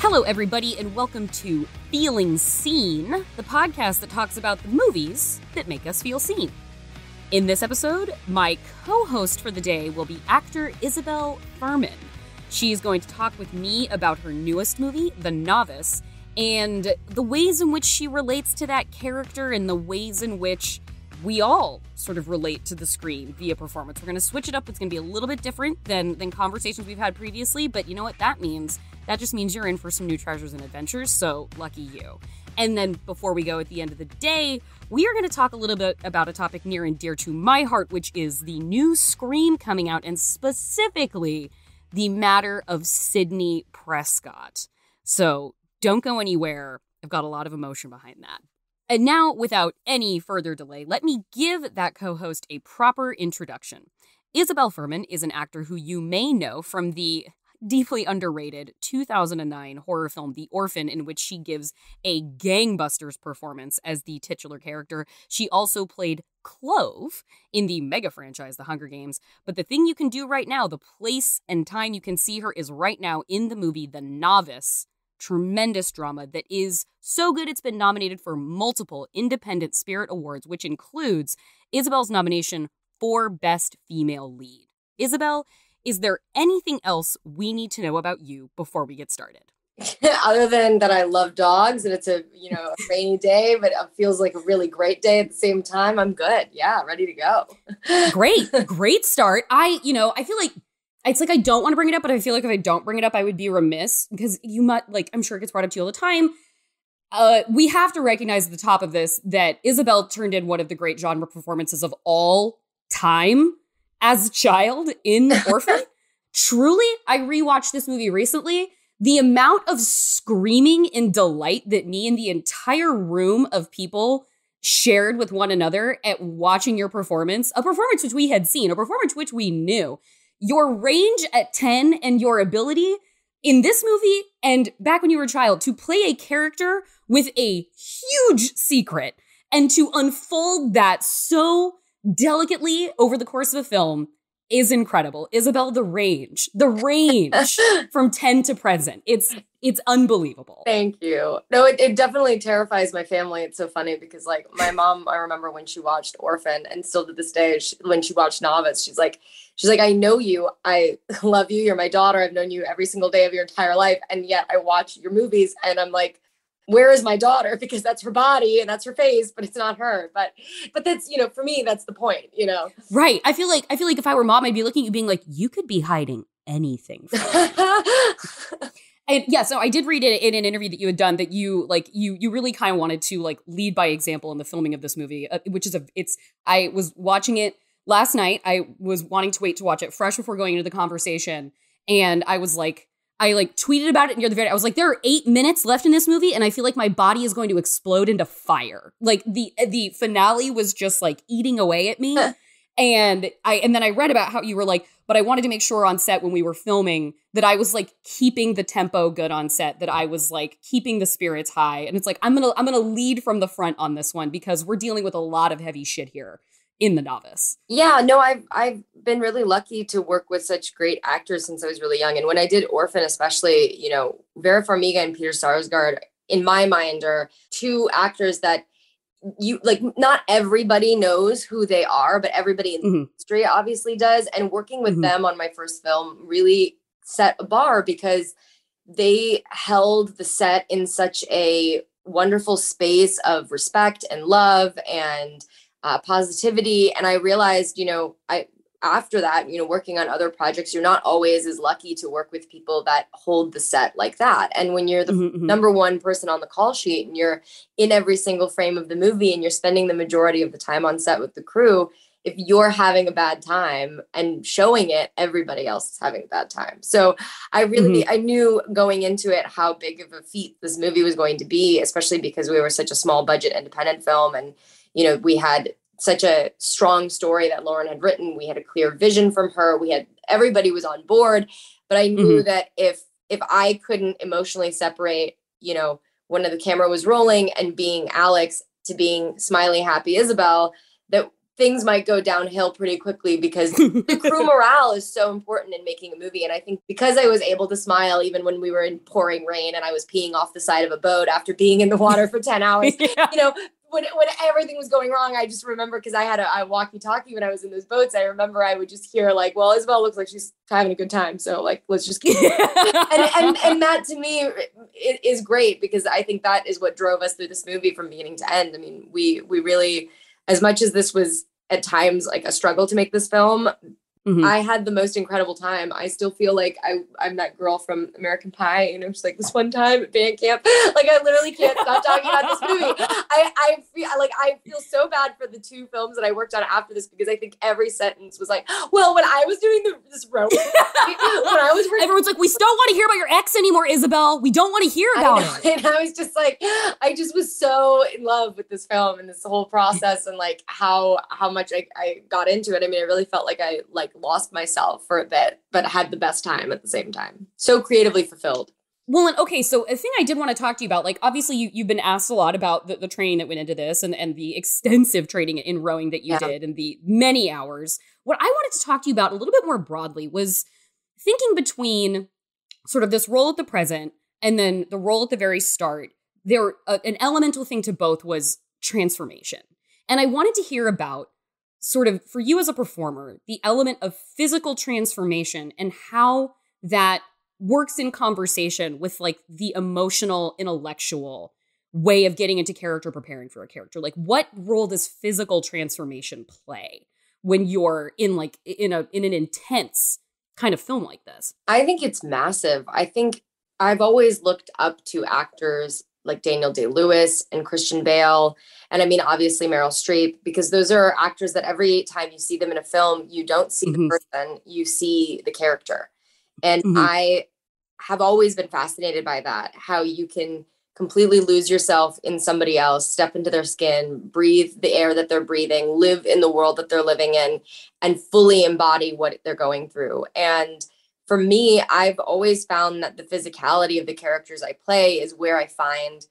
Hello, everybody, and welcome to Feeling Seen, the podcast that talks about the movies that make us feel seen. In this episode, my co-host for the day will be actor Isabelle Fuhrman. She's going to talk with me about her newest movie, The Novice, and the ways in which she relates to that character and the ways in which we all sort of relate to the screen via performance. We're going to switch it up. It's going to be a little bit different than conversations we've had previously, but you know what that means? That just means you're in for some new treasures and adventures, so lucky you. And then before we go at the end of the day, we are going to talk a little bit about a topic near and dear to my heart, which is the new Scream coming out, and specifically the matter of Sidney Prescott. So don't go anywhere. I've got a lot of emotion behind that. And now, without any further delay, let me give that co-host a proper introduction. Isabelle Fuhrman is an actor who you may know from the deeply underrated 2009 horror film The Orphan, in which she gives a gangbusters performance as the titular character. She also played Clove in the mega franchise The Hunger Games. But the thing you can do right now, the place and time you can see her, is right now in the movie The Novice. Tremendous drama that is so good it's been nominated for multiple Independent Spirit Awards, which includes Isabelle's nomination for Best Female Lead. Isabelle, is there anything else we need to know about you before we get started? Other than that I love dogs and it's a rainy day, but it feels like a really great day at the same time, I'm good. Yeah, ready to go. Great start. I feel like it's like I don't want to bring it up, but I feel like if I don't bring it up, I would be remiss because you might, I'm sure it gets brought up to you all the time. We have to recognize at the top of this that Isabelle turned in one of the great genre performances of all time as a child in Orphan. Truly, I rewatched this movie recently. The amount of screaming and delight that me and the entire room of people shared with one another at watching your performance, a performance which we had seen, a performance which we knew. Your range at 10 and your ability in this movie and back when you were a child to play a character with a huge secret and to unfold that so delicately over the course of a film is incredible. Isabelle, the range from 10 to present. It's unbelievable. Thank you. No, it definitely terrifies my family. It's so funny because my mom, I remember when she watched Orphan and still to this day, when she watched Novice, she's like, I know you. I love you. You're my daughter. I've known you every single day of your entire life. And yet I watch your movies and I'm like, where is my daughter? Because that's her body and that's her face, but it's not her. But that's, for me, that's the point, Right. I feel like if I were mom, I'd be looking at you being like, you could be hiding anything from me. And yeah, so I did read it in an interview that you had done that you really kind of wanted to lead by example in the filming of this movie, which is I was watching it last night. I was wanting to wait to watch it fresh before going into the conversation. And I was like, I tweeted about it near the very, I was like, there are 8 minutes left in this movie. And I feel like my body is going to explode into fire. The finale was just eating away at me. And then I read about how you were but I wanted to make sure on set when we were filming that I was keeping the tempo good on set, that I was keeping the spirits high. And it's I'm going to lead from the front on this one because we're dealing with a lot of heavy shit here in The Novice. Yeah, no, I've been really lucky to work with such great actors since I was really young. And when I did Orphan, especially, Vera Farmiga and Peter Sarsgaard, in my mind, are two actors that you not everybody knows who they are, but everybody in the industry obviously does. And working with them on my first film really set a bar because they held the set in such a wonderful space of respect and love and positivity. And I realized, after that, working on other projects, you're not always as lucky to work with people that hold the set like that. And when you're the number one person on the call sheet and you're in every single frame of the movie and you're spending the majority of the time on set with the crew, if you're having a bad time and showing it, everybody else is having a bad time. So I really, I knew going into it how big of a feat this movie was going to be, especially because we were such a small budget independent film. And, we had such a strong story that Lauren had written. We had a clear vision from her. Everybody was on board, but I knew that if I couldn't emotionally separate, when the camera was rolling and being Alex to being smiley, happy Isabelle, that things might go downhill pretty quickly because the crew morale is so important in making a movie. And I think because I was able to smile even when we were in pouring rain and I was peeing off the side of a boat after being in the water for 10 hours, you know, when everything was going wrong, I just remember, because I had a walkie-talkie when I was in those boats, I remember I would just hear like, well, Isabelle looks like she's having a good time. So like, let's just keep and that to me it is great, because I think that is what drove us through this movie from beginning to end. I mean, we really, as much as this was at times like a struggle to make this film, I had the most incredible time. I still feel like I'm that girl from American Pie, you know, just like this one time at band camp. Like I literally can't stop talking about this movie. I feel so bad for the 2 films that I worked on after this, because I think every sentence was like, well, when I was doing this road, when I was everyone's like, we don't want to hear about your ex anymore, Isabelle. We don't want to hear about it. And I was just like, I just was so in love with this film and this whole process, and like how much I got into it. I mean, I really felt like I lost myself for a bit, but had the best time at the same time. So creatively fulfilled. Well, and okay, so a thing I did want to talk to you about, like, obviously you've been asked a lot about the training that went into this and the extensive training in rowing that you did and the many hours. What I wanted to talk to you about a little bit more broadly was thinking between sort of this role at the present and then the role at the very start. An elemental thing to both was transformation. And I wanted to hear about sort of, for you as a performer, the element of physical transformation and how that works in conversation with like the emotional, intellectual way of getting into character, preparing for a character. Like, what role does physical transformation play when you're in an intense kind of film like this? I think it's massive. I think I've always looked up to actors like Daniel Day-Lewis and Christian Bale. And I mean, obviously Meryl Streep, because those are actors that every time you see them in a film, you don't see the person, you see the character. And I have always been fascinated by that, how you can completely lose yourself in somebody else, step into their skin, breathe the air that they're breathing, live in the world that they're living in, and fully embody what they're going through. And for me, I've always found that the physicality of the characters I play is where I find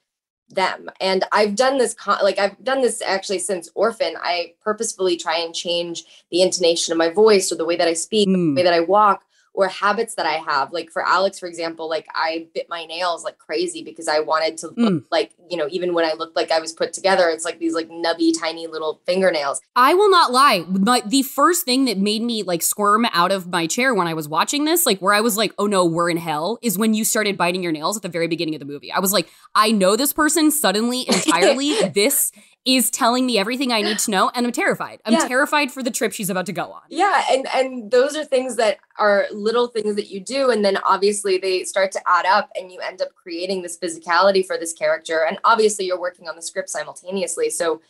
them. And I've done this, I've done this actually since Orphan. I purposefully try and change the intonation of my voice or the way that I speak, the way that I walk, or habits that I have. Like for Alex, for example, like I bit my nails like crazy because I wanted to look like, you know, even when I looked like I was put together, it's like these like nubby, tiny little fingernails. I will not lie. The first thing that made me like squirm out of my chair when I was watching this, like where I was like, oh no, we're in hell, is when you started biting your nails at the very beginning of the movie. I was like, I know this person suddenly entirely. This is telling me everything I need to know, and I'm terrified. I'm terrified for the trip she's about to go on. Yeah, and those are things that are little things that you do, and then obviously they start to add up, and you end up creating this physicality for this character. And obviously you're working on the script simultaneously. So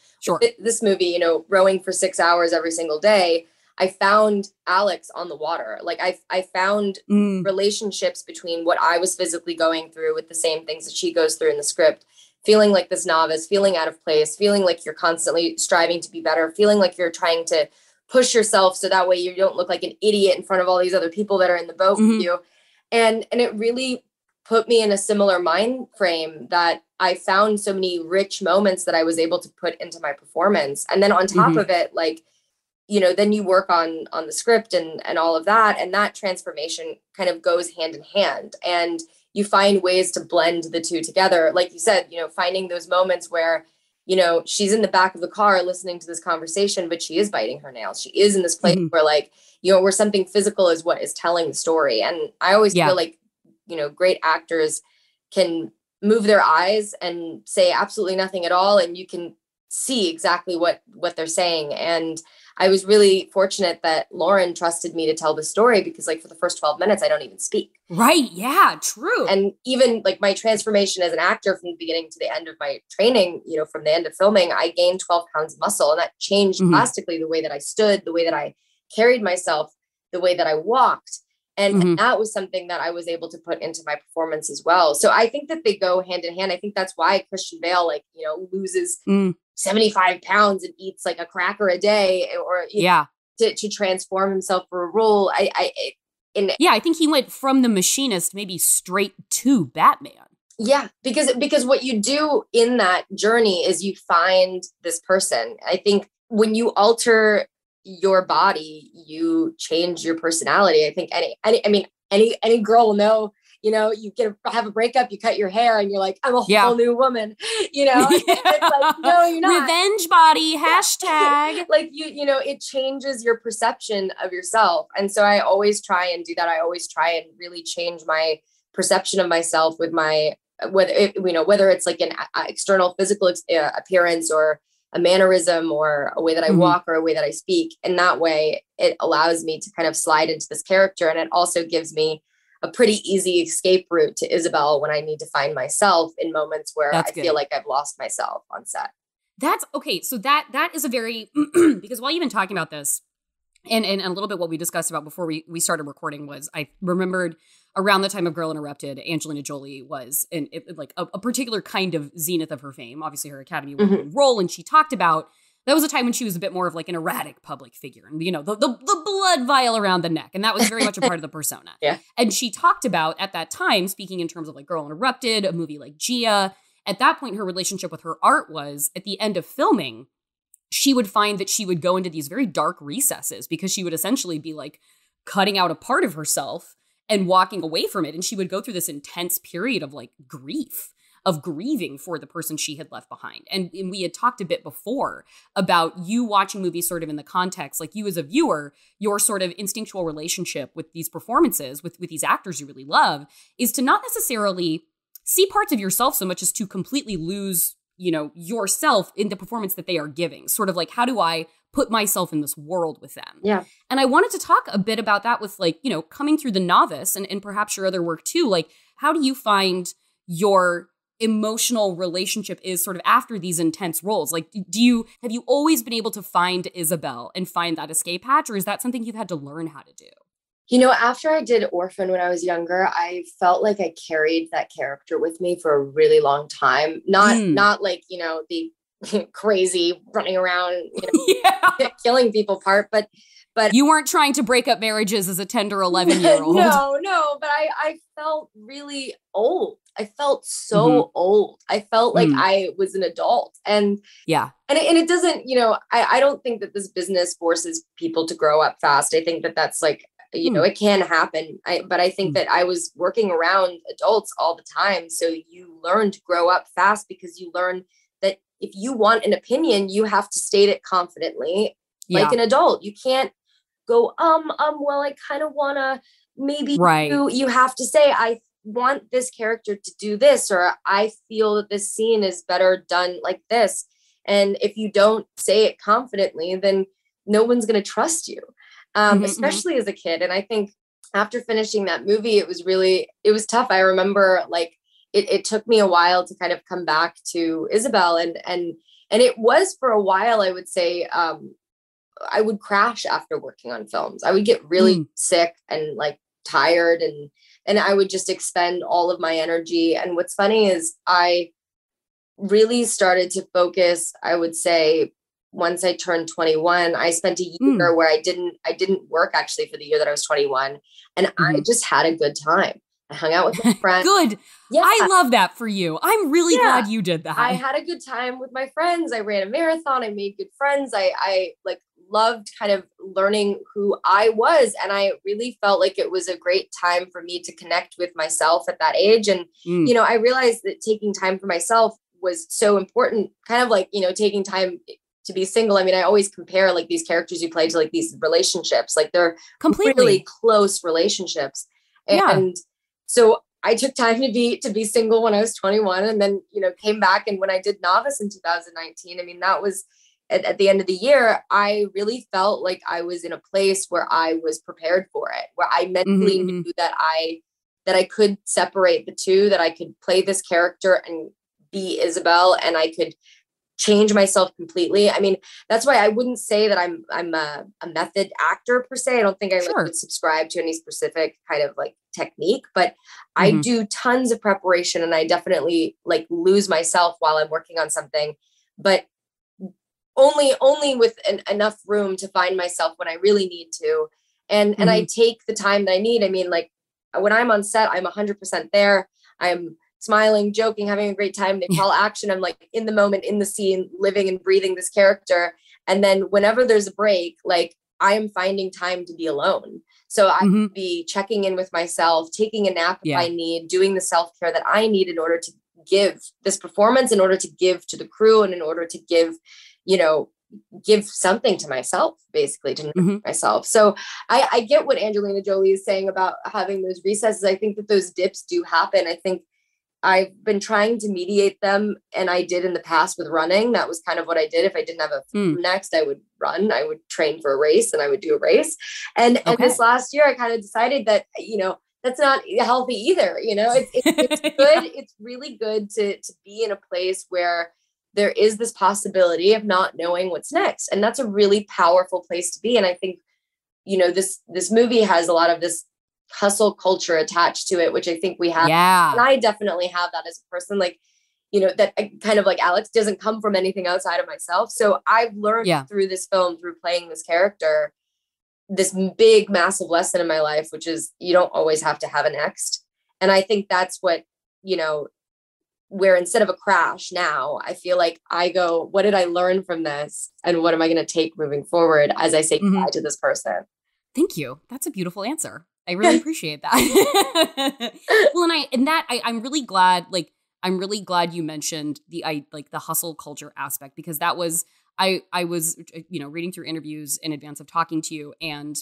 this movie, you know, rowing for 6 hours every single day, I found Alex on the water. Like I found relationships between what I was physically going through with the same things that she goes through in the script. Feeling like this novice, feeling out of place, feeling like you're constantly striving to be better, feeling like you're trying to push yourself so that way you don't look like an idiot in front of all these other people that are in the boat with you. And it really put me in a similar mind frame that I found so many rich moments that I was able to put into my performance. And then on top of it, like, you know, then you work on the script and all of that. And that transformation kind of goes hand in hand. And you find ways to blend the two together. Like you said, you know, finding those moments where, you know, she's in the back of the car listening to this conversation, but she is biting her nails. She is in this place where like, you know, where something physical is what is telling the story. And I always feel like, you know, great actors can move their eyes and say absolutely nothing at all. And you can see exactly what they're saying. And I was really fortunate that Lauren trusted me to tell the story, because like for the first 12 minutes, I don't even speak. Right. Yeah, true. And even like my transformation as an actor from the beginning to the end of my training, you know, from the end of filming, I gained 12 pounds of muscle, and that changed drastically the way that I stood, the way that I carried myself, the way that I walked. And that was something that I was able to put into my performance as well. So I think that they go hand in hand. I think that's why Christian Bale, like, you know, loses 75 pounds and eats like a cracker a day, or to transform himself for a role. I think he went from The Machinist maybe straight to Batman. Yeah, because what you do in that journey is you find this person. I think when you alter your body, you change your personality. I think any girl will know, you have a breakup, you cut your hair and you're like, I'm a whole new woman, It's like, no, you're not. Revenge body, hashtag. Like it changes your perception of yourself. And so I always try and do that. I always try and really change my perception of myself with whether it's like an external physical appearance or a mannerism or a way that I walk or a way that I speak. And that way it allows me to kind of slide into this character. And it also gives me a pretty easy escape route to Isabelle when I need to find myself in moments where I feel like I've lost myself on set. That's okay. So that is a very, because while you've been talking about this and a little bit what we discussed about before we started recording was I remembered around the time of Girl Interrupted, Angelina Jolie was in like a particular kind of zenith of her fame, obviously her Academy Award role. And she talked about, that was a time when she was a bit more of like an erratic public figure and, the blood vial around the neck. And that was very much a part of the persona. Yeah. And she talked about at that time, speaking in terms of like Girl Interrupted, a movie like Gia, at that point, her relationship with her art was at the end of filming, she would find that she would go into these very dark recesses because she would essentially be like cutting out a part of herself and walking away from it. And she would go through this intense period of like grieving for the person she had left behind. And we had talked a bit before about you watching movies sort of in the context, like you as a viewer, your sort of instinctual relationship with these performances, with these actors you really love, is to not necessarily see parts of yourself so much as to completely lose, yourself in the performance that they are giving. Sort of like, how do I put myself in this world with them? Yeah. And I wanted to talk a bit about that with like, coming through the Novice and perhaps your other work too. Like, how do you find your emotional relationship is sort of after these intense roles? Like, have you always been able to find Isabelle and find that escape hatch, or is that something you've had to learn how to do? After I did Orphan when I was younger, I felt like I carried that character with me for a really long time. Not like, the crazy running around, killing people part, but you weren't trying to break up marriages as a 10 or 11-year-old. No, but I felt really old. I felt so old. I felt like I was an adult. And it doesn't, I don't think that this business forces people to grow up fast. I think that that's like, it can happen. But I think that I was working around adults all the time. So you learn to grow up fast because you learn that if you want an opinion, you have to state it confidently, like an adult. You can't go, well, I kind of want to maybe you have to say, I want this character to do this, or I feel that this scene is better done like this. And if you don't say it confidently, then no one's going to trust you. Especially as a kid. And I think after finishing that movie, it was tough. I remember like it took me a while to kind of come back to Isabelle and it was for a while, I would say, I would crash after working on films. I would get really sick and like tired and I would just expend all of my energy. And what's funny is I really started to focus, I would say, once I turned 21, I spent a year where I didn't work actually for the year that I was 21. And I just had a good time. I hung out with my friends. Good. Yeah. I love that for you. I'm really glad you did that. I had a good time with my friends. I ran a marathon. I made good friends. I like loved kind of learning who I was. And I really felt like it was a great time for me to connect with myself at that age. And, I realized that taking time for myself was so important, kind of like, taking time to be single. I mean, I always compare like these characters you play to like these relationships, like they're really close relationships. And so I took time to be single when I was 21 and then, came back. And when I did Novice in 2019, I mean, that was at the end of the year, I really felt like I was in a place where I was prepared for it, where I mentally knew that I could separate the two, that I could play this character and be Isabelle and I could change myself completely. I mean, that's why I wouldn't say that I'm a method actor per se. I don't think I would subscribe to any specific kind of like technique, but I do tons of preparation and I definitely like lose myself while I'm working on something, but only with enough room to find myself when I really need to. And I take the time that I need. I mean, like when I'm on set, I'm 100% there. I'm smiling, joking, having a great time. They call action. I'm like in the moment, in the scene, living and breathing this character. And then whenever there's a break, like I am finding time to be alone. So I could be checking in with myself, taking a nap if I need, doing the self-care that I need in order to give this performance, in order to give to the crew, and in order to give, give something to myself, basically to myself. So I get what Angelina Jolie is saying about having those recesses. I think that those dips do happen. I think I've been trying to mediate them, and I did in the past with running. That was kind of what I did. If I didn't have a film next, I would run. I would train for a race, and I would do a race. And this last year, I kind of decided that, that's not healthy either. It's good. It's really good to be in a place where there is this possibility of not knowing what's next. And that's a really powerful place to be. And I think, this movie has a lot of this hustle culture attached to it, which I think we have. Yeah. And I definitely have that as a person, like, that kind of like Alex doesn't come from anything outside of myself. So I've learned through this film, through playing this character, this big, massive lesson in my life, which is you don't always have to have a next. And I think that's what, where instead of a crash now, I feel like I go, what did I learn from this? And what am I going to take moving forward as I say goodbye to this person? Thank you. That's a beautiful answer. I really appreciate that. Well, I'm really glad, I'm really glad you mentioned the hustle culture aspect, because that was, I was, reading through interviews in advance of talking to you. And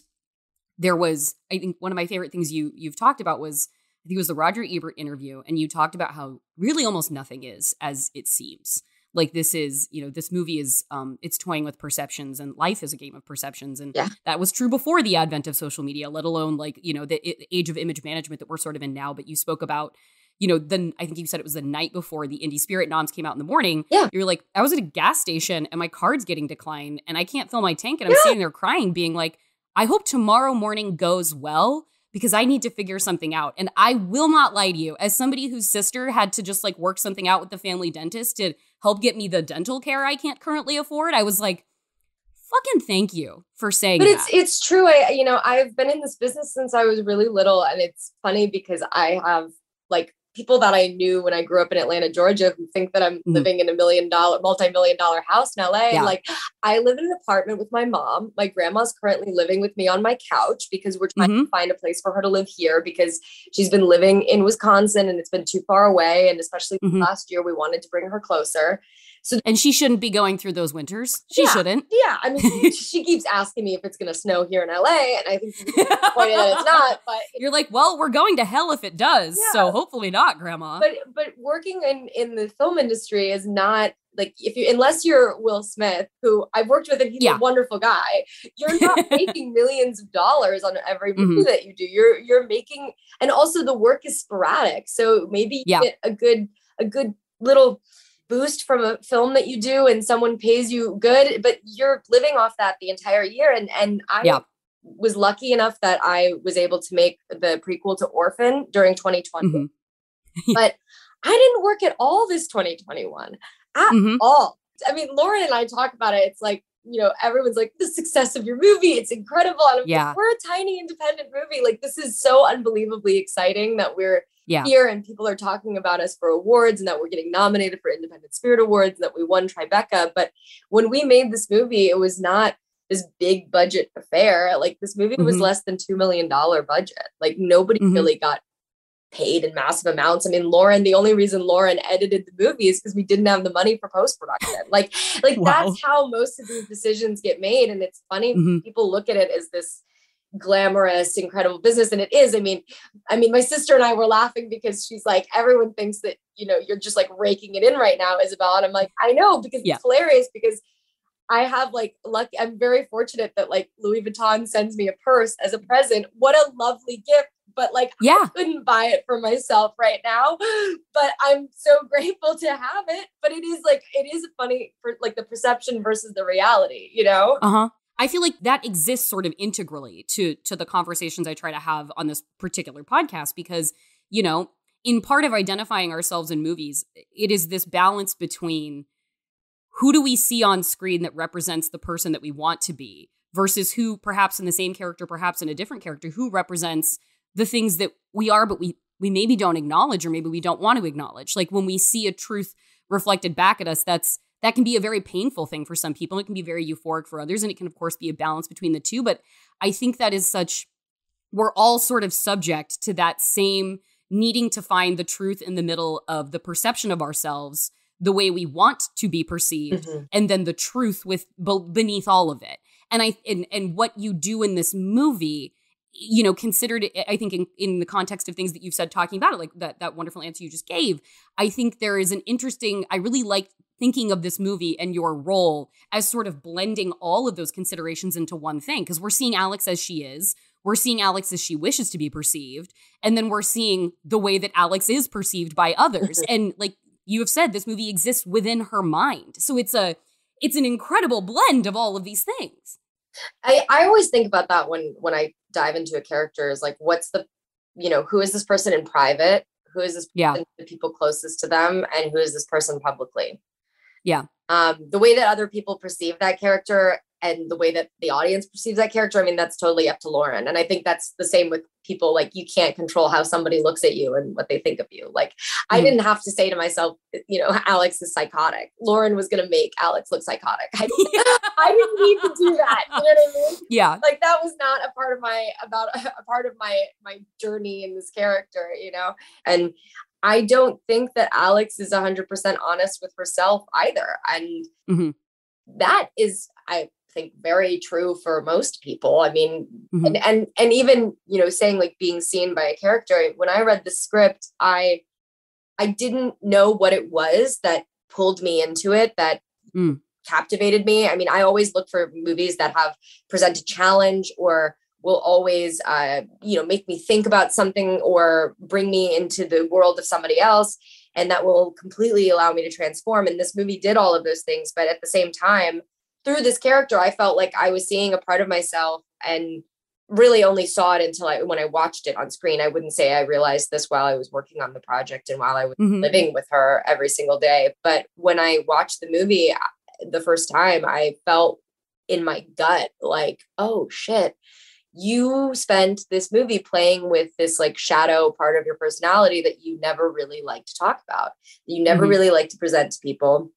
there was, I think one of my favorite things you've talked about was, I think it was the Roger Ebert interview. And you talked about how really almost nothing is as it seems. Like this is, this movie is, it's toying with perceptions, and life is a game of perceptions. And that was true before the advent of social media, let alone the age of image management that we're sort of in now. But you spoke about, I think you said it was the night before the Indie Spirit noms came out in the morning. Yeah. You're like, I was at a gas station and my card's getting declined and I can't fill my tank. And I'm sitting there crying, being like, I hope tomorrow morning goes well, because I need to figure something out. And I will not lie to you, as somebody whose sister had to just work something out with the family dentist to help get me the dental care I can't currently afford, I was like, fucking thank you for saying that. But it's true. I've been in this business since I was really little. And it's funny because I have people that I knew when I grew up in Atlanta, Georgia, who think that I'm living in a multi-million-dollar house in LA. Yeah. I live in an apartment with my mom. My grandma's currently living with me on my couch because we're trying to find a place for her to live here, because she's been living in Wisconsin and it's been too far away. And especially last year, we wanted to bring her closer. And she shouldn't be going through those winters. She shouldn't. Yeah. I mean, she keeps asking me if it's going to snow here in LA. And I think she's disappointed that it's not. But you're like, well, we're going to hell if it does. Yeah. So hopefully not, Grandma. But working in the film industry is not unless you're Will Smith, who I've worked with, and he's a wonderful guy, you're not making millions of dollars on every movie that you do. You're making, and also the work is sporadic. So maybe you get a good little boost from a film that you do and someone pays you good, but you're living off that the entire year. And I was lucky enough that I was able to make the prequel to Orphan during 2020. But I didn't work at all this 2021 at all. I mean, Lauren and I talk about it. It's like, everyone's like, the success of your movie, it's incredible. And I'm like, we're a tiny independent movie. This is so unbelievably exciting that we're here and people are talking about us for awards, and that we're getting nominated for Independent Spirit Awards, and that we won Tribeca. But when we made this movie, it was not this big budget affair. This movie was less than $2 million budget. Nobody really got paid in massive amounts. I mean, the only reason Lauren edited the movie is because we didn't have the money for post-production. Wow. That's how most of these decisions get made. And it's funny, people look at it as this glamorous, incredible business. And it is. I mean, my sister and I were laughing because she's like, everyone thinks that, you're just raking it in right now, Isabelle. And I'm like, I know, because it's hilarious, because I have lucky. I'm very fortunate that Louis Vuitton sends me a purse as a present. What a lovely gift. But I couldn't buy it for myself right now, but I'm so grateful to have it. But it is funny for the perception versus the reality, I feel like that exists sort of integrally to the conversations I try to have on this particular podcast, because, in part of identifying ourselves in movies, it is this balance between who do we see on screen that represents the person that we want to be versus who, perhaps in the same character, perhaps in a different character, who represents the things that we are, but we maybe don't acknowledge, or maybe we don't want to acknowledge. When we see a truth reflected back at us, that's that can be a very painful thing for some people. It can be very euphoric for others. And it can, of course, be a balance between the two. But I think that is we're all sort of subject to that same needing to find the truth in the middle of the perception of ourselves, the way we want to be perceived, and then the truth beneath all of it. And what you do in this movie, considered, I think in the context of things that you've said, talking about it, like that wonderful answer you just gave, I think there is I really like thinking of this movie and your role as sort of blending all of those considerations into one thing. Because we're seeing Alex as she is. We're seeing Alex as she wishes to be perceived. And then we're seeing the way that Alex is perceived by others. And like you have said, this movie exists within her mind. So it's an incredible blend of all of these things. I always think about that when I dive into a character, is like, what's the, who is this person in private? Who is this person, the people closest to them? And who is this person publicly? Yeah. The way that other people perceive that character and the way that the audience perceives that character, I mean, that's totally up to Lauren. And I think that's the same with people. Like, you can't control how somebody looks at you and what they think of you. Like, I didn't have to say to myself, Alex is psychotic. Lauren was going to make Alex look psychotic. I didn't need to do that. You know what I mean? Yeah. Like, that was not a part of my journey in this character, And I don't think that Alex is 100% honest with herself either. And that is, I think, very true for most people. I mean, and even, saying like being seen by a character, when I read the script, I didn't know what it was that pulled me into it, that captivated me. I mean, I always look for movies that have present a challenge or will always, make me think about something or bring me into the world of somebody else. And that will completely allow me to transform. And this movie did all of those things. But at the same time, through this character, I felt like I was seeing a part of myself, and really only saw it when I watched it on screen. I wouldn't say I realized this while I was working on the project and while I was living with her every single day. But when I watched the movie the first time, I felt in my gut like, oh shit, you spent this movie playing with this like shadow part of your personality that you never really like to talk about, that you never really like to present to people.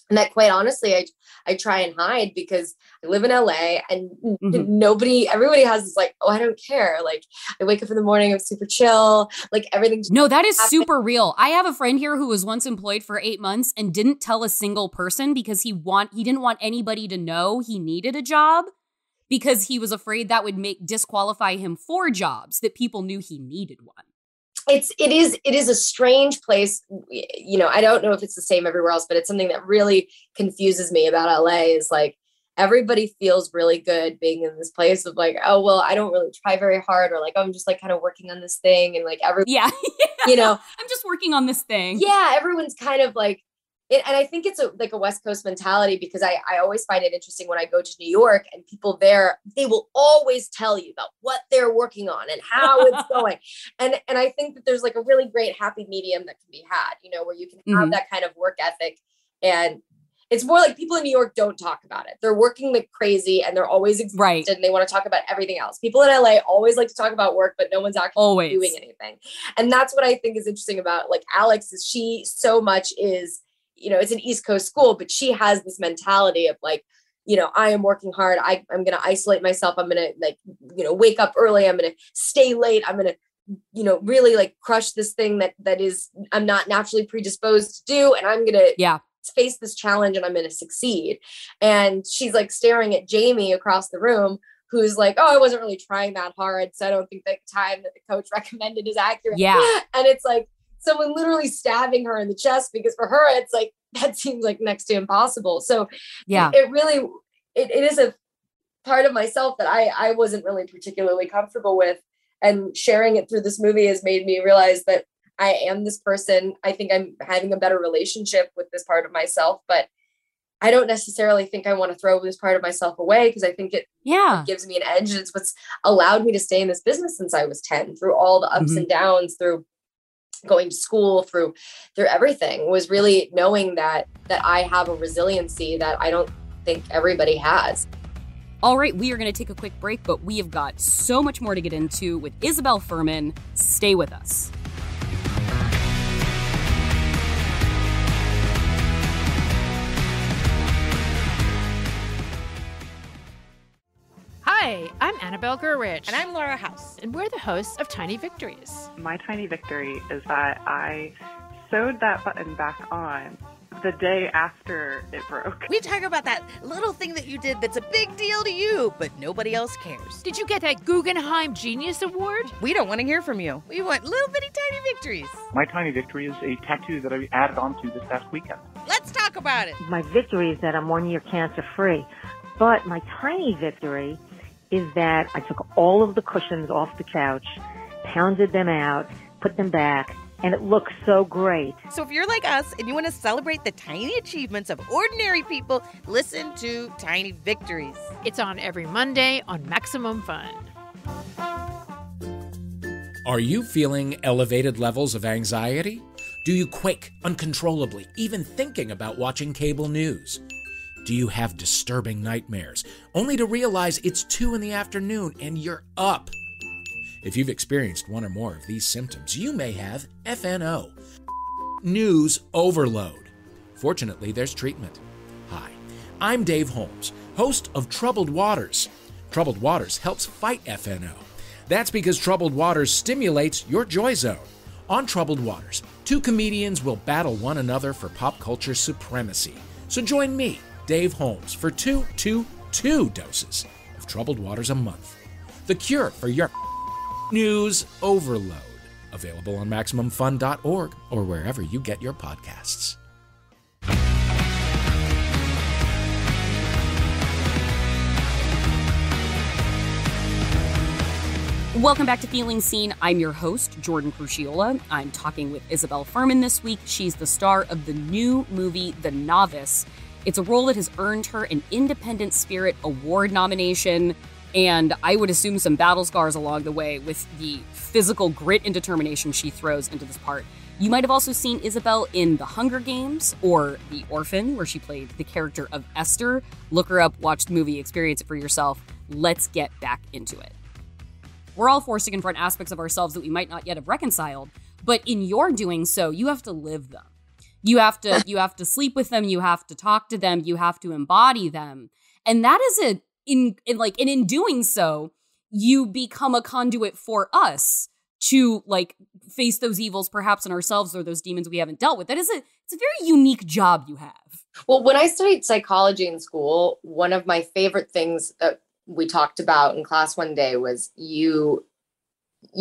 And that, quite honestly, I try and hide, because I live in LA and everybody has this like, oh, I don't care. Like, I wake up in the morning, I'm super chill. Like, everything. No, that is super real. I have a friend here who was once employed for 8 months and didn't tell a single person because he didn't want anybody to know he needed a job, because he was afraid that would disqualify him for jobs, that people knew he needed one. It is a strange place. I don't know if it's the same everywhere else, but it's something that really confuses me about LA, is like, everybody feels really good being in this place of like, oh, well, I don't really try very hard, or like, oh, I'm just like kind of working on this thing. And like, I'm just working on this thing. Yeah. Everyone's kind of like, and I think it's like a West Coast mentality, because I always find it interesting when I go to New York, and people there, they will always tell you about what they're working on and how it's going. And I think that there's like a really great happy medium that can be had, where you can have that kind of work ethic. And it's more like people in New York don't talk about it. They're working like crazy, and they're always exhausted, and they want to talk about everything else. People in LA always like to talk about work, but no one's actually doing anything. And that's what I think is interesting about like Alex, is she so much is, it's an East Coast school, but she has this mentality of like, I am working hard. I'm going to isolate myself. I'm going to wake up early. I'm going to stay late. I'm going to, really like crush this thing that is, I'm not naturally predisposed to do. And I'm going to face this challenge, and I'm going to succeed. And she's like staring at Jamie across the room, who's like, oh, I wasn't really trying that hard, so I don't think the time that the coach recommended is accurate. Yeah. And it's like someone literally stabbing her in the chest, because for her, it's like, that seems like next to impossible. So it really, it is a part of myself that I wasn't really particularly comfortable with, and sharing it through this movie has made me realize that I am this person. I think I'm having a better relationship with this part of myself, but I don't necessarily think I want to throw this part of myself away, because I think it gives me an edge. It's what's allowed me to stay in this business since I was 10, through all the ups and downs, through going to school, through everything, was really knowing that I have a resiliency that I don't think everybody has. All right, we are going to take a quick break, but we have got so much more to get into with Isabelle Fuhrman. Stay with us. I'm Annabelle Gurrich. And I'm Laura House. And we're the hosts of Tiny Victories. My tiny victory is that I sewed that button back on the day after it broke. We talk about that little thing that you did that's a big deal to you, but nobody else cares. Did you get that Guggenheim Genius Award? We don't want to hear from you. We want little bitty tiny victories. My tiny victory is a tattoo that I added onto this past weekend. Let's talk about it. My victory is that I'm 1 year cancer free. But my tiny victory is that I took all of the cushions off the couch, pounded them out, put them back, and it looks so great. So if you're like us and you want to celebrate the tiny achievements of ordinary people, listen to Tiny Victories. It's on every Monday on Maximum Fun. Are you feeling elevated levels of anxiety? Do you quake uncontrollably, even thinking about watching cable news? Do you have disturbing nightmares, only to realize it's 2 p.m. and you're up? If you've experienced one or more of these symptoms, you may have FNO, news overload. Fortunately, there's treatment. Hi, I'm Dave Holmes, host of Troubled Waters. Troubled Waters helps fight FNO. That's because Troubled Waters stimulates your joy zone. On Troubled Waters, 2 comedians will battle one another for pop culture supremacy. So join me, Dave Holmes, for two doses of Troubled Waters a month. The cure for your news overload. Available on MaximumFun.org or wherever you get your podcasts. Welcome back to Feeling Seen. I'm your host, Jordan Crucchiola. I'm talking with Isabelle Fuhrman this week. She's the star of the new movie, The Novice. It's a role that has earned her an Independent Spirit Award nomination, and I would assume some battle scars along the way with the physical grit and determination she throws into this part. You might have also seen Isabelle in The Hunger Games or The Orphan, where she played the character of Esther. Look her up, watch the movie, experience it for yourself. Let's get back into it. We're all forced to confront aspects of ourselves that we might not yet have reconciled, but in your doing so, you have to live them. You have to sleep with them, you have to talk to them, you have to embody them. And that is in doing so, you become a conduit for us to face those evils perhaps in ourselves or those demons we haven't dealt with. It's a very unique job you have. Well, when I studied psychology in school, one of my favorite things that we talked about in class one day was you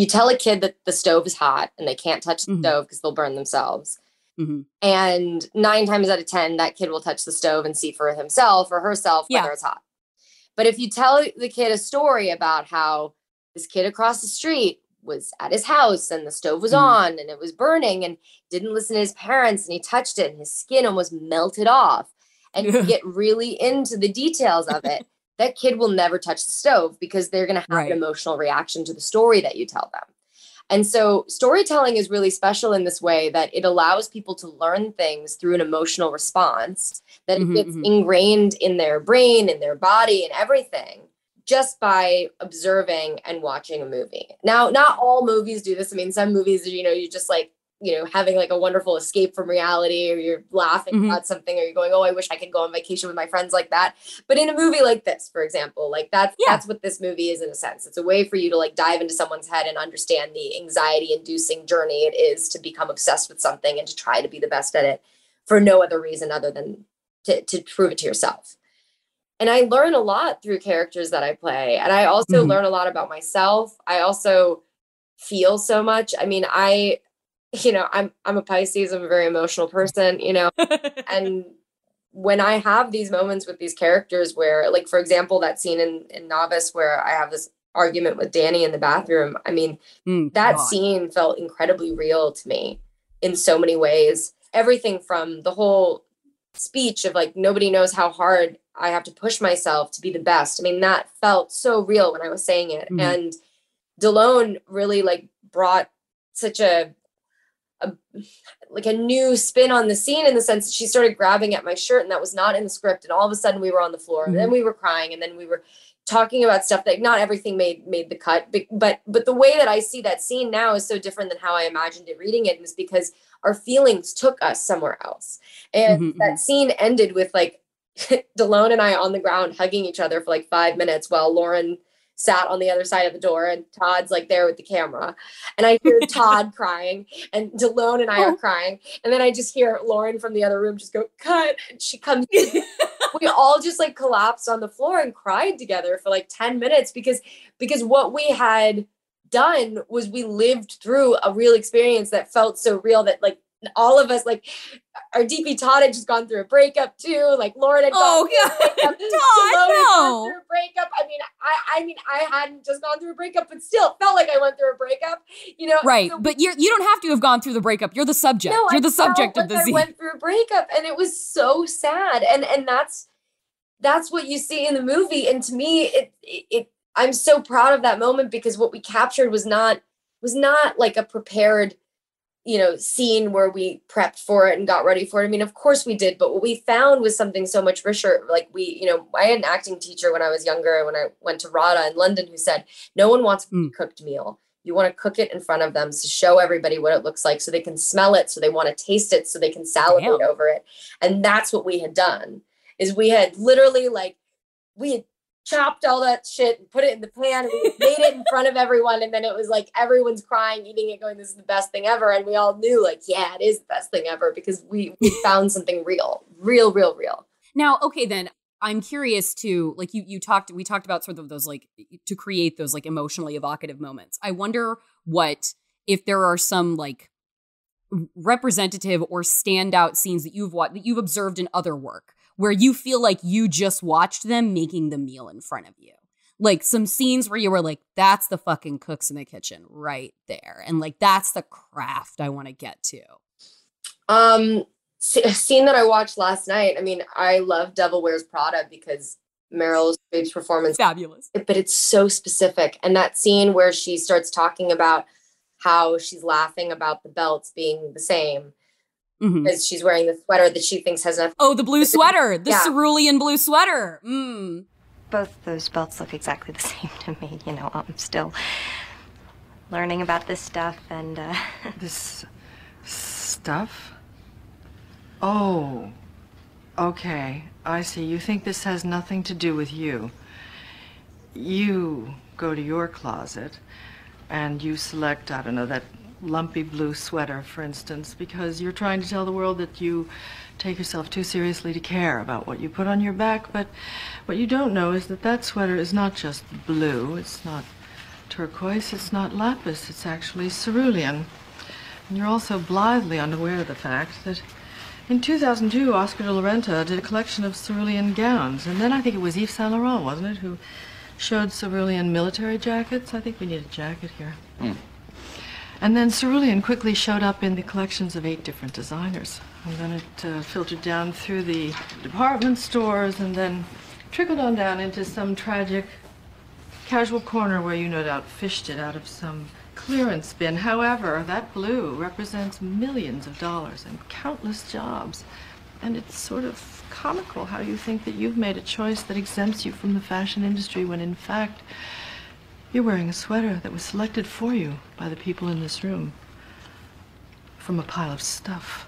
tell a kid that the stove is hot and they can't touch the stove because they'll burn themselves. Mm-hmm. And 9 times out of 10, that kid will touch the stove and see for himself or herself whether it's hot. But if you tell the kid a story about how this kid across the street was at his house and the stove was on and it was burning and didn't listen to his parents and he touched it and his skin almost melted off, and you get really into the details of it, that kid will never touch the stove because they're going to have an emotional reaction to the story that you tell them. And so storytelling is really special in this way that it allows people to learn things through an emotional response that gets ingrained in their brain, in their body, and everything just by observing and watching a movie. Now, not all movies do this. I mean, some movies, you just having a wonderful escape from reality, or you're laughing about something, or you're going, oh, I wish I could go on vacation with my friends like that. But in a movie like this, for example, that's what this movie is in a sense. It's a way for you to dive into someone's head and understand the anxiety inducing journey it is to become obsessed with something and to try to be the best at it for no other reason other than to prove it to yourself. And I learn a lot through characters that I play. And I also learn a lot about myself. I also feel so much. I mean, I'm a Pisces. I'm a very emotional person, and when I have these moments with these characters where, for example, that scene in Novice where I have this argument with Danny in the bathroom, I mean, that scene felt incredibly real to me in so many ways. Everything from the whole speech of nobody knows how hard I have to push myself to be the best. I mean, that felt so real when I was saying it. And Delone really brought such a new spin on the scene in the sense that she started grabbing at my shirt, and that was not in the script. And all of a sudden we were on the floor, and then we were crying, and then we were talking about stuff that not everything made the cut, but the way that I see that scene now is so different than how I imagined it reading it, was because our feelings took us somewhere else. And that scene ended with Delone and I on the ground hugging each other for 5 minutes while Lauren sat on the other side of the door, and Todd's like there with the camera. And I hear Todd crying, and Delone and I are crying. And then I just hear Lauren from the other room just go, cut. And she comes in. We all just like collapsed on the floor and cried together for like 10 minutes because what we had done was we lived through a real experience that felt so real that like all of us, like our DP Todd had just gone through a breakup too. Like Lauren had gone through a breakup. Todd, had no. gone through a breakup. I mean, I hadn't just gone through a breakup, but still felt like I went through a breakup, you know? Right. So, but you don't have to have gone through the breakup. You're the subject. no, You're the subject of the I scene. went through a breakup, and it was so sad. And that's what you see in the movie. And to me, I'm so proud of that moment because what we captured was not like a prepared, you know, scene where we prepped for it and got ready for it. I mean, of course we did, but what we found was something so much richer. Like I had an acting teacher when I was younger, when I went to RADA in London, who said, no one wants a cooked meal. You want to cook it in front of them to show everybody what it looks like so they can smell it, so they want to taste it, so they can salivate over it. And that's what we had done, is we had literally we had chopped all that shit and put it in the pan, and we made it in front of everyone. And then it was like, everyone's crying, eating it, going, this is the best thing ever. And we all knew like, yeah, it is the best thing ever because we found something real. Now, okay, then I'm curious too, like we talked about sort of those, like, to create those like emotionally evocative moments. I wonder if there are some like representative or standout scenes that you've observed in other work where you feel like you just watched them making the meal in front of you. Like some scenes where you were like, that's the fucking cooks in the kitchen right there. And like, that's the craft I want to get to. A scene that I watched last night. I mean, I love Devil Wears Prada because Meryl Streep's performance. Fabulous. But it's so specific. And that scene where she starts talking about how she's laughing about the belts being the same. Because she's wearing the sweater that she thinks has enough. Oh, the blue sweater, the cerulean blue sweater. Both those belts look exactly the same to me. You know, I'm still learning about this stuff and This stuff? Oh, okay. I see. You think this has nothing to do with you. You go to your closet and you select, I don't know, that lumpy blue sweater, for instance, because you're trying to tell the world that you take yourself too seriously to care about what you put on your back. But what you don't know is that sweater is not just blue, it's not turquoise, it's not lapis, it's actually cerulean. And you're also blithely unaware of the fact that in 2002, Oscar de la Renta did a collection of cerulean gowns, and then I think it was Yves Saint Laurent, wasn't it, who showed cerulean military jackets? I think we need a jacket here. And then cerulean quickly showed up in the collections of 8 different designers. And then it filtered down through the department stores and then trickled on down into some tragic casual corner where you no doubt fished it out of some clearance bin. However, that blue represents millions of dollars and countless jobs. And it's sort of comical how you think that you've made a choice that exempts you from the fashion industry when in fact you're wearing a sweater that was selected for you by the people in this room from a pile of stuff.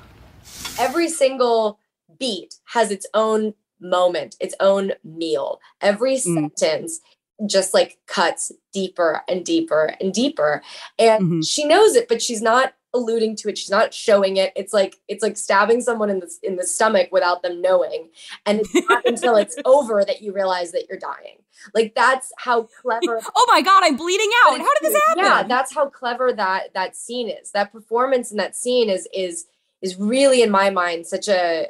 Every single beat has its own moment, its own meal. Every sentence just like cuts deeper and deeper and deeper. And she knows it, but she's not alluding to it. She's not showing it. It's like stabbing someone in the stomach without them knowing. And it's not until it's over that you realize that you're dying. Like that's how clever. Oh my God, I'm bleeding out. How did this happen? Yeah, that's how clever that scene is. That performance in that scene is really, in my mind, such a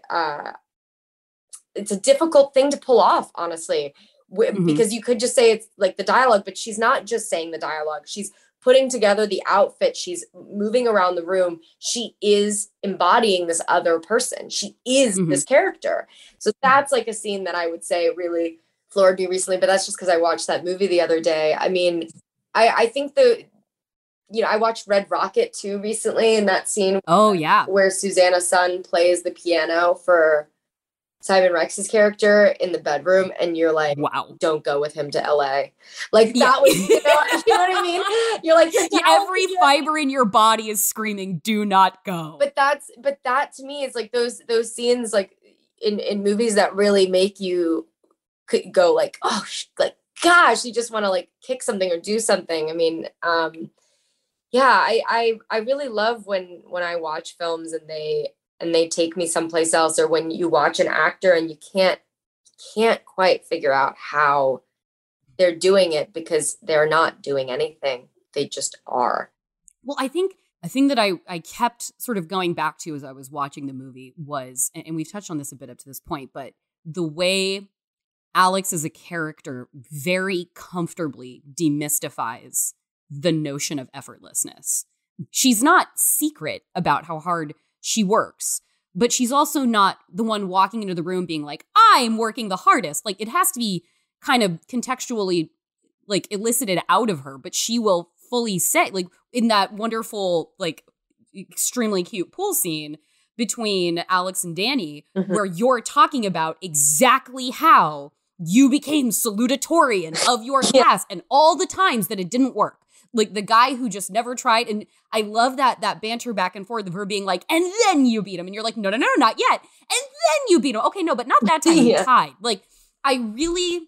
it's a difficult thing to pull off, honestly, because you could just say it's like the dialogue, but she's not just saying the dialogue. She's putting together the outfit. She's moving around the room. She is embodying this other person. She is this character. So that's like a scene that I would say really floored me recently, but that's just because I watched that movie the other day. I mean, I think I watched Red Rocket too recently, and that scene where Susanna Sun plays the piano for Simon Rex's character in the bedroom, and you're like, wow, don't go with him to LA. Like that was, you know what I mean? You're like, every fiber in your body is screaming, do not go. But that to me is like those scenes like in movies that really make you go like, oh, like gosh, you just want to like kick something or do something. I mean, I really love when I watch films and they take me someplace else, or when you watch an actor and you can't quite figure out how they're doing it because they're not doing anything. They just are. Well, I think a thing that I kept sort of going back to as I was watching the movie was, and we've touched on this a bit up to this point, but the way Alex as a character very comfortably demystifies the notion of effortlessness. She's not secret about how hard she works, but she's also not the one walking into the room being like, I'm working the hardest. Like, it has to be kind of contextually like elicited out of her, but she will fully say, like in that wonderful, like extremely cute pool scene between Alex and Danny, where you're talking about exactly how you became salutatorian of your class and all the times that it didn't work. Like the guy who just never tried. And I love that banter back and forth of her being like, and then you beat him. And you're like, no, not yet. And then you beat him. Okay, no, but not that time. You tied. Like, I really,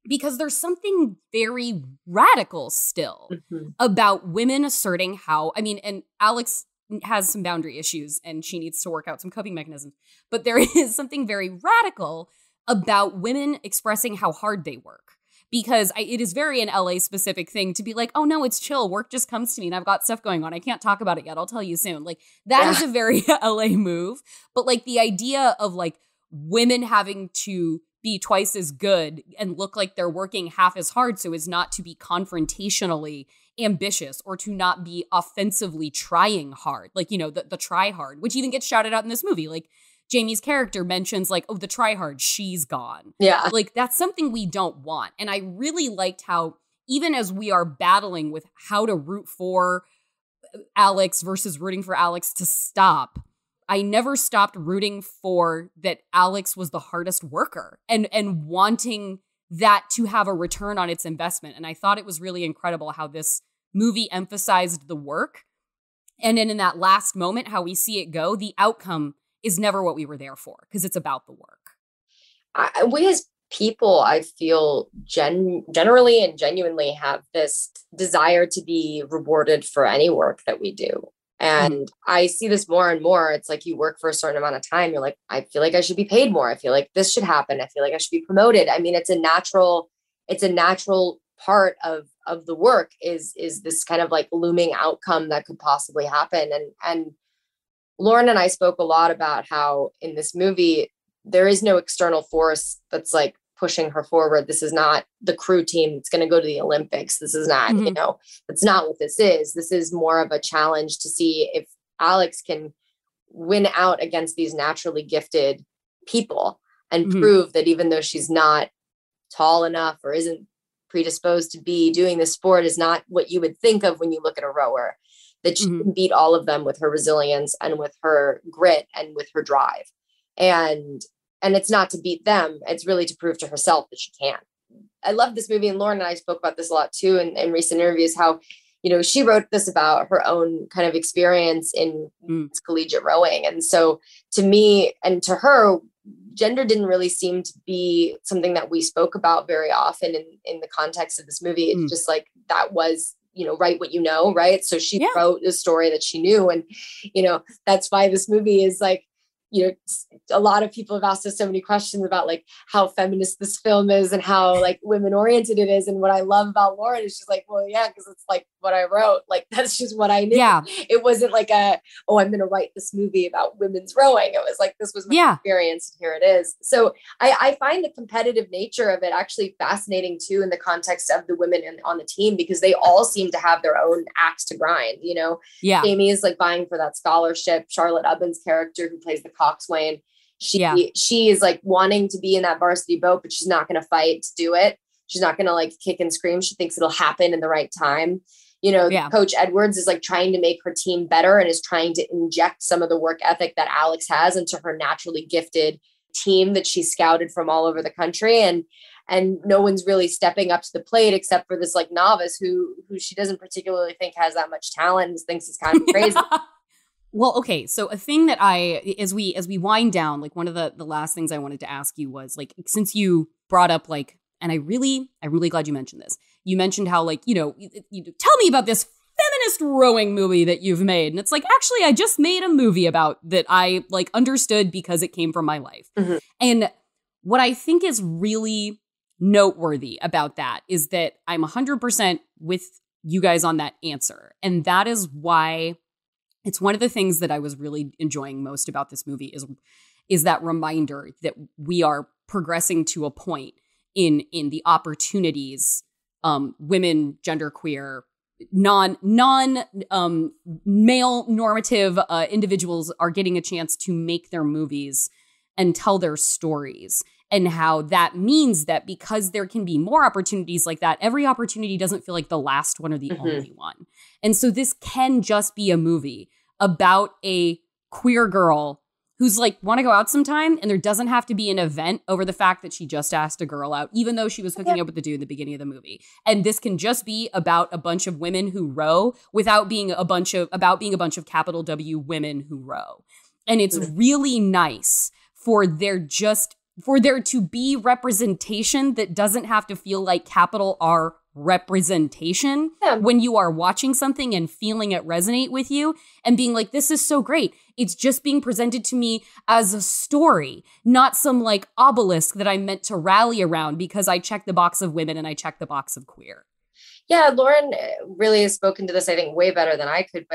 because there's something very radical still about women asserting how, I mean, and Alex has some boundary issues and she needs to work out some coping mechanisms. But there is something very radical about women expressing how hard they work. Because it is very an LA specific thing to be like, oh no, it's chill. Work just comes to me and I've got stuff going on. I can't talk about it yet. I'll tell you soon. Like that is a very LA move. But like the idea of like women having to be twice as good and look like they're working half as hard so as not to be confrontationally ambitious or to not be offensively trying hard. Like, you know, the try hard, which even gets shouted out in this movie. Like Jamie's character mentions like, oh, the try hard, she's gone. Yeah. Like that's something we don't want. And I really liked how even as we are battling with how to root for Alex versus rooting for Alex to stop, I never stopped rooting for that Alex was the hardest worker and wanting that to have a return on its investment. And I thought it was really incredible how this movie emphasized the work. And then in that last moment, how we see it go, the outcome is never what we were there for because it's about the work. We as people, I feel generally and genuinely have this desire to be rewarded for any work that we do. And I see this more and more. It's like you work for a certain amount of time. You're like, I feel like I should be paid more. I feel like this should happen. I feel like I should be promoted. I mean, it's a natural part of the work is this kind of like looming outcome that could possibly happen. And Lauren and I spoke a lot about how in this movie, there is no external force that's like pushing her forward. This is not the crew team that's going to go to the Olympics. This is not, you know, that's not what this is. This is more of a challenge to see if Alex can win out against these naturally gifted people and prove that even though she's not tall enough or isn't predisposed to be doing this sport is not what you would think of when you look at a rower, that she can beat all of them with her resilience and with her grit and with her drive. And it's not to beat them. It's really to prove to herself that she can. I love this movie. And Lauren and I spoke about this a lot too in recent interviews, how, you know, she wrote this about her own kind of experience in collegiate rowing. And so to me and to her, gender didn't really seem to be something that we spoke about very often in the context of this movie. It's just like, that was, you know, write what you know, right? So she wrote a story that she knew. And, you know, that's why this movie is like, you know, a lot of people have asked us so many questions about like how feminist this film is and how like women oriented it is. And what I love about Lauren is she's like, well, yeah, because it's like what I wrote. Like, that's just what I knew. Yeah. It wasn't like I'm going to write this movie about women's rowing. It was like, this was my experience. And here it is. So I find the competitive nature of it actually fascinating too, in the context of the women on the team, because they all seem to have their own axe to grind, you know? Yeah. Jamie is like vying for that scholarship. Charlotte Ubben's character, who plays the coxswain, she is like wanting to be in that varsity boat, but she's not going to fight to do it. She's not going to like kick and scream. She thinks it'll happen in the right time. You know, Coach Edwards is like trying to make her team better and is trying to inject some of the work ethic that Alex has into her naturally gifted team that she scouted from all over the country. And no one's really stepping up to the plate except for this like novice who she doesn't particularly think has that much talent and thinks is kind of crazy. Well, okay. So a thing that as we wind down, like one of the last things I wanted to ask you was like, since you brought up like and I'm really glad you mentioned this. You mentioned how, like, you tell me about this feminist rowing movie that you've made. And it's like, actually, I just made a movie about that I like understood because it came from my life. Mm-hmm. And what I think is really noteworthy about that is that I'm 100% with you guys on that answer. And that is why it's one of the things that I was really enjoying most about this movie is that reminder that we are progressing to a point in the opportunities women, genderqueer, non male normative individuals are getting a chance to make their movies and tell their stories. And how that means that because there can be more opportunities like that, every opportunity doesn't feel like the last one or the only one. And so this can just be a movie about a queer girl who's like, want to go out sometime, and there doesn't have to be an event over the fact that she just asked a girl out, even though she was hooking up with the dude in the beginning of the movie. And this can just be about a bunch of women who row without being a bunch of capital W women who row. And it's really nice for there to be representation that doesn't have to feel like capital R representation when you are watching something and feeling it resonate with you and being like, this is so great. It's just being presented to me as a story, not some like obelisk that I'm meant to rally around because I check the box of women and I check the box of queer. Yeah, Lauren really has spoken to this, I think, way better than I could.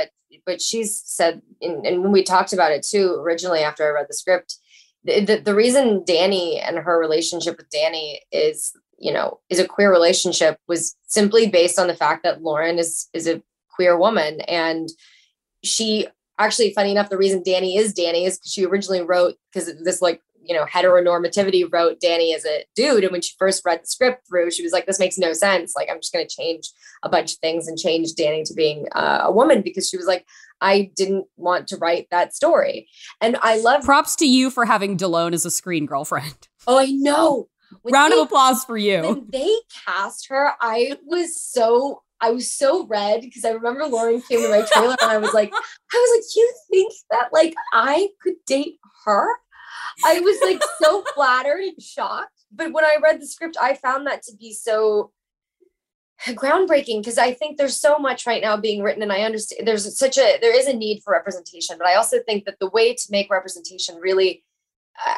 But she's said, and when we talked about it too, originally after I read the script, the reason Danny and her relationship with Danny is a queer relationship was simply based on the fact that Lauren is a queer woman. And she actually, funny enough, the reason Danny is because she originally wrote, because this like, heteronormativity wrote Danny as a dude. And when she first read the script through, she was like, this makes no sense. Like, I'm just going to change a bunch of things and change Danny to being a woman, because she was like, I didn't want to write that story. And I love props to you for having Delone as a screen girlfriend. Oh, I know. Round of applause for you. When they cast her, I was so red, because I remember Lauren came to my trailer and I was like, you think that like I could date her? I was like so flattered and shocked. But when I read the script, I found that to be so groundbreaking, because I think there's so much right now being written, and I understand there is a need for representation. But I also think that the way to make representation really,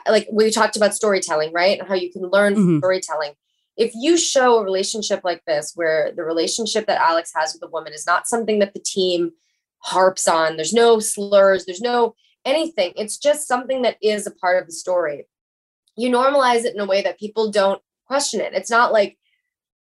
like we talked about storytelling, right? And how you can learn from storytelling. If you show a relationship like this, where the relationship that Alex has with a woman is not something that the team harps on, there's no slurs, there's no anything, it's just something that is a part of the story. You normalize it in a way that people don't question it. It's not like,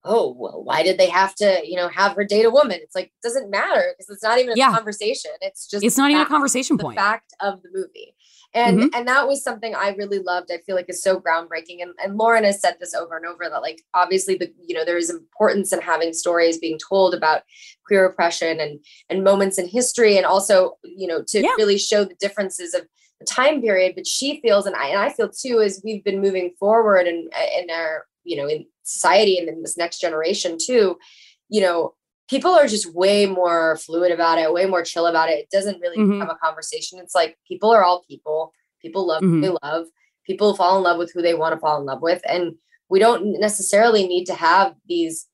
oh, well, why did they have to, have her date a woman? It's like, it doesn't matter, because it's not even a conversation. It's not even a conversation point. The fact of the movie. And and that was something I really loved. I feel like is so groundbreaking. And Lauren has said this over and over, that like, obviously there is importance in having stories being told about queer oppression and moments in history, and also, to really show the differences of the time period. But she feels, and I feel too, as we've been moving forward in our, in society and in this next generation too, people are just way more fluid about it, way more chill about it. It doesn't really become a conversation. It's like, people are all people. People love who they love. People fall in love with who they want to fall in love with. And we don't necessarily need to have these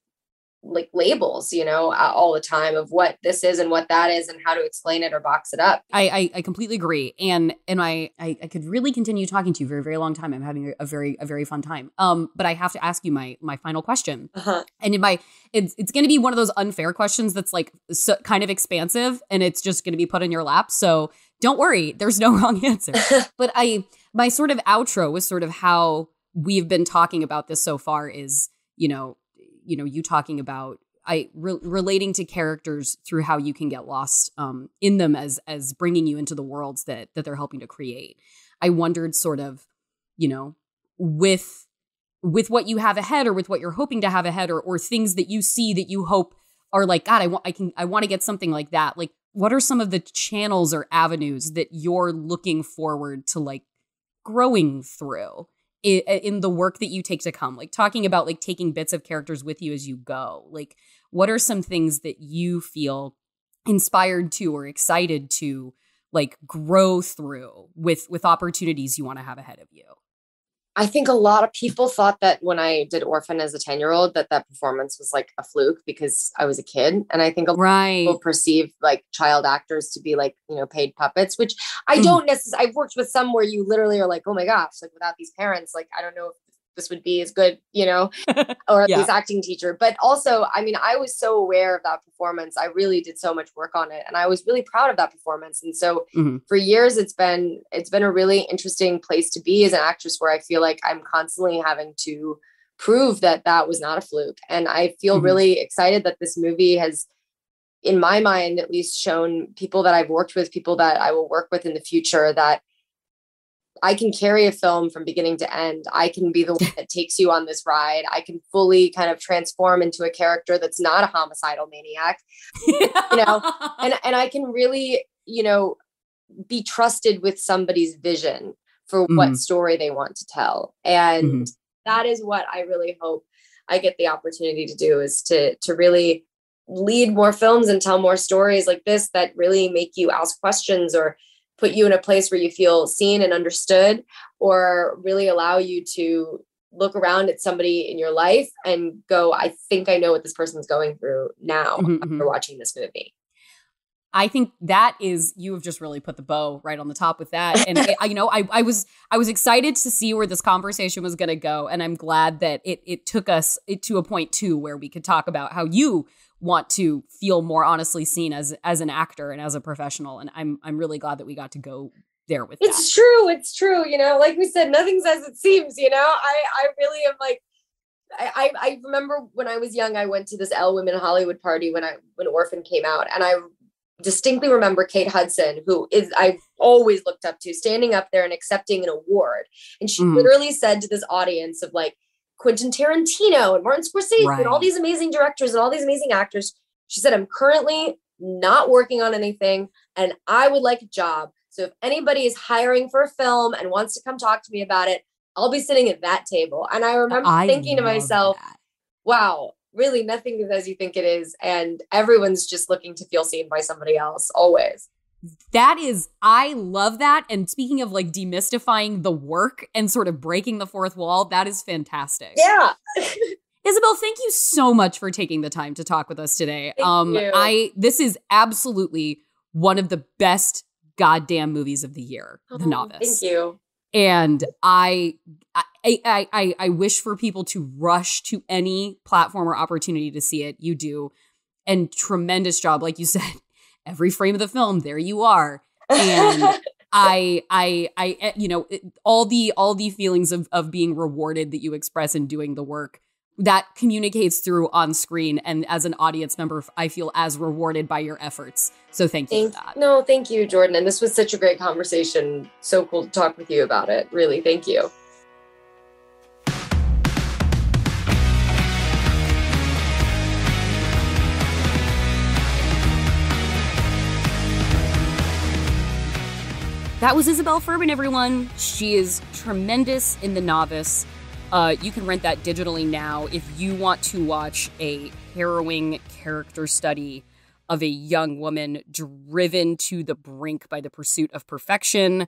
like labels, all the time of what this is and what that is and how to explain it or box it up. I completely agree. And I could really continue talking to you for a very long time. I'm having a very fun time. But I have to ask you my final question. And it's going to be one of those unfair questions that's like kind of expansive, and it's just going to be put in your lap. So don't worry, there's no wrong answer. But my sort of outro was sort of how we've been talking about this so far is, you talking about relating to characters through how you can get lost in them as bringing you into the worlds that they're helping to create. I wondered sort of, with what you have ahead, or with what you're hoping to have ahead, or things that you see that you hope are like, God, I want to get something like that. Like, what are some of the channels or avenues that you're looking forward to like growing through in the work that you take to come? Like, talking about like taking bits of characters with you as you go. Like, what are some things that you feel inspired to or excited to like grow through with opportunities you want to have ahead of you? I think a lot of people thought that when I did Orphan as a 10-year-old, that performance was like a fluke because I was a kid. And I think a lot of people perceive like child actors to be like, paid puppets, which I don't necessarily. I've worked with some where you literally are like, oh my gosh, like without these parents, like, I don't know if this would be as good, or this acting teacher. But also, I mean, I was so aware of that performance. I really did so much work on it. And I was really proud of that performance. And so for years, it's been a really interesting place to be as an actress, where I feel like I'm constantly having to prove that was not a fluke. And I feel really excited that this movie has, in my mind, at least, shown people that I've worked with, people that I will work with in the future, that I can carry a film from beginning to end. I can be the one that takes you on this ride. I can fully kind of transform into a character that's not a homicidal maniac, and I can really, be trusted with somebody's vision for what story they want to tell. And that is what I really hope I get the opportunity to do, is to really lead more films and tell more stories like this that really make you ask questions, or put you in a place where you feel seen and understood, or really allow you to look around at somebody in your life and go, I think I know what this person's going through now after watching this movie. I think that is, you have just really put the bow right on the top with that. And I was excited to see where this conversation was going to go. And I'm glad that it took us to a point too, where we could talk about how you want to feel more honestly seen as an actor and as a professional. And I'm really glad that we got to go there with that. It's true. Like we said, nothing's as it seems, I really am like, I remember when I was young, I went to this Elle Women Hollywood party when Orphan came out. And I distinctly remember Kate Hudson, who I've always looked up to, standing up there and accepting an award. And she literally said to this audience of like, Quentin Tarantino and Martin Scorsese and all these amazing directors and all these amazing actors. She said, I'm currently not working on anything and I would like a job. So if anybody is hiring for a film and wants to come talk to me about it, I'll be sitting at that table. And I remember thinking to myself, wow, really nothing is as you think it is. And everyone's just looking to feel seen by somebody else always. I love that. And speaking of like demystifying the work and sort of breaking the fourth wall, that is fantastic. Yeah. Isabelle, thank you so much for taking the time to talk with us today. Thank you. This is absolutely one of the best goddamn movies of the year, The Novice. Thank you. And I wish for people to rush to any platform or opportunity to see it. You do. And tremendous job. Like you said, every frame of the film, there you are. And all the feelings of being rewarded that you express in doing the work, that communicates through on screen. And as an audience member, I feel as rewarded by your efforts. So thank you for that. No, thank you, Jordan. And this was such a great conversation. So cool to talk with you about it. Really, thank you. That was Isabelle Fuhrman, everyone. She is tremendous in The Novice. You can rent that digitally now if you want to watch a harrowing character study of a young woman driven to the brink by the pursuit of perfection,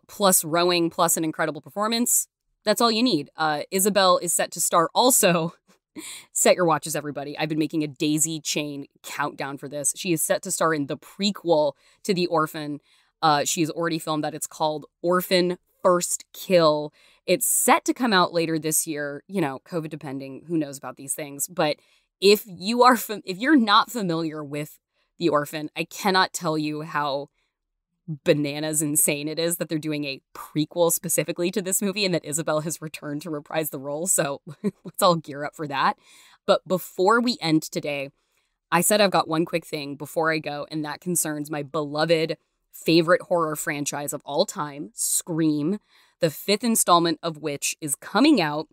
plus rowing, plus an incredible performance. That's all you need. Isabelle is set to star also. Set your watches, everybody. I've been making a daisy chain countdown for this. She is set to star in the prequel to The Orphan. She has already filmed that. It's called Orphan First Kill. It's set to come out later this year, COVID depending, who knows about these things. But if you're not familiar with The Orphan, I cannot tell you how bananas insane it is that they're doing a prequel specifically to this movie and that Isabelle has returned to reprise the role. So let's all gear up for that. But before we end today, I said I've got one quick thing before I go, and that concerns my beloved favorite horror franchise of all time, Scream, the 5th installment of which is coming out,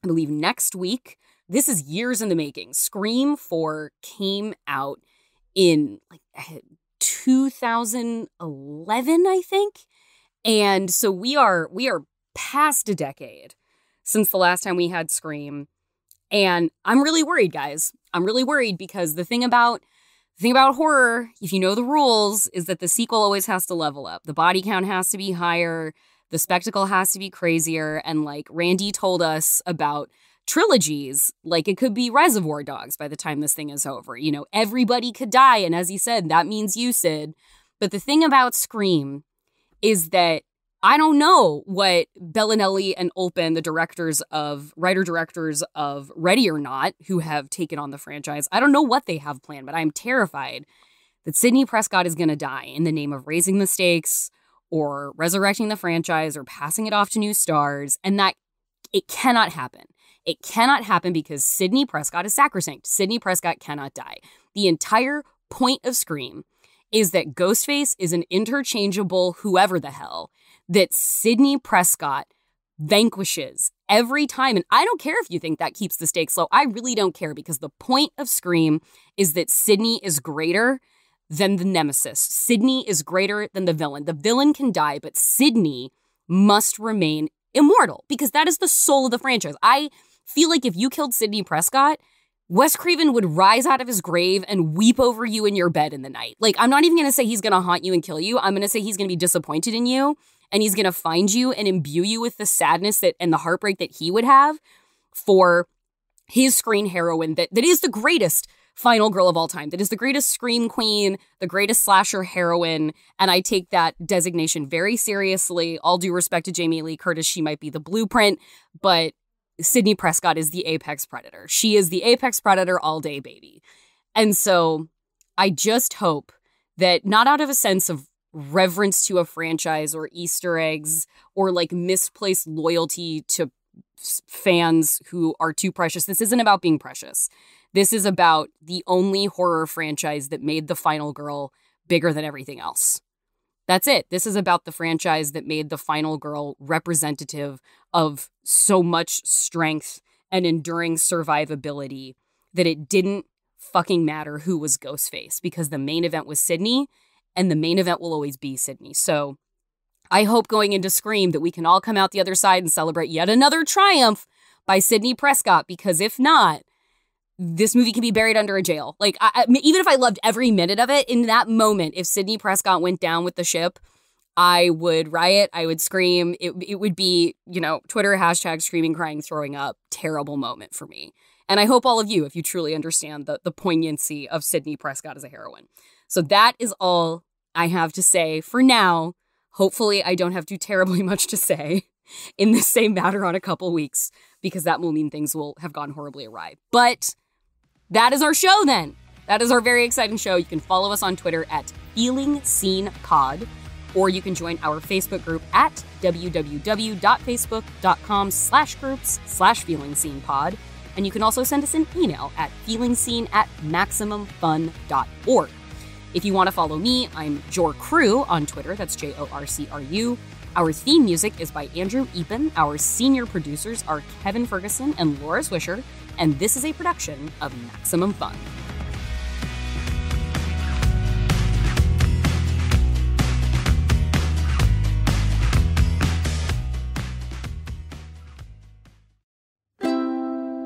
I believe, next week. This is years in the making. Scream 4 came out in 2011, I think. And so we are past a decade since the last time we had Scream. And I'm really worried, guys. I'm really worried because the thing about horror, if you know the rules, is that the sequel always has to level up. The body count has to be higher. The spectacle has to be crazier. And like Randy told us about trilogies, like it could be Reservoir Dogs by the time this thing is over. You know, everybody could die. And as he said, that means you, Sid. But the thing about Scream is that I don't know what Bellinelli and Olpin, the writer-directors of Ready or Not, who have taken on the franchise, I don't know what they have planned, but I'm terrified that Sidney Prescott is going to die in the name of raising the stakes or resurrecting the franchise or passing it off to new stars, and that it cannot happen. It cannot happen because Sidney Prescott is sacrosanct. Sidney Prescott cannot die. The entire point of Scream is that Ghostface is an interchangeable whoever the hell that Sidney Prescott vanquishes every time. And I don't care if you think that keeps the stakes low. I really don't care, because the point of Scream is that Sidney is greater than the nemesis. Sidney is greater than the villain. The villain can die, but Sidney must remain immortal, because that is the soul of the franchise. I feel like if you killed Sidney Prescott, Wes Craven would rise out of his grave and weep over you in your bed in the night. Like, I'm not even going to say he's going to haunt you and kill you. I'm going to say he's going to be disappointed in you, and he's going to find you and imbue you with the sadness and the heartbreak that he would have for his screen heroine that is the greatest final girl of all time, that is the greatest scream queen, the greatest slasher heroine, and I take that designation very seriously. All due respect to Jamie Lee Curtis, she might be the blueprint, but Sidney Prescott is the apex predator. She is the apex predator all day, baby. And so I just hope that, not out of a sense of reverence to a franchise or Easter eggs or like misplaced loyalty to fans who are too precious. This isn't about being precious. This is about the only horror franchise that made the final girl bigger than everything else. That's it. This is about the franchise that made the final girl representative of so much strength and enduring survivability that it didn't fucking matter who was Ghostface, because the main event was Sidney, and the main event will always be Sidney. So I hope going into Scream that we can all come out the other side and celebrate yet another triumph by Sidney Prescott, because if not, this movie can be buried under a jail. Like, even if I loved every minute of it, in that moment, if Sidney Prescott went down with the ship, I would riot, I would scream. It would be, Twitter hashtag screaming, crying, throwing up, terrible moment for me. And I hope all of you, if you truly understand the poignancy of Sidney Prescott as a heroine. So that is all I have to say for now. Hopefully I don't have too terribly much to say in this same matter on a couple weeks, because that will mean things will have gone horribly awry. But that is our show then. That is our very exciting show. You can follow us on Twitter at Feeling Seen Pod, or you can join our Facebook group at www.facebook.com/groups/feelingseenpod. And you can also send us an email at feelingseen@maximumfun.org. If you want to follow me, I'm JorCrew on Twitter. That's JORCRU. Our theme music is by Andrew Epen. Our senior producers are Kevin Ferguson and Laura Swisher. And this is a production of Maximum Fun.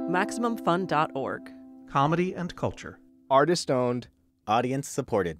MaximumFun.org. Comedy and culture. Artist owned. Audience supported.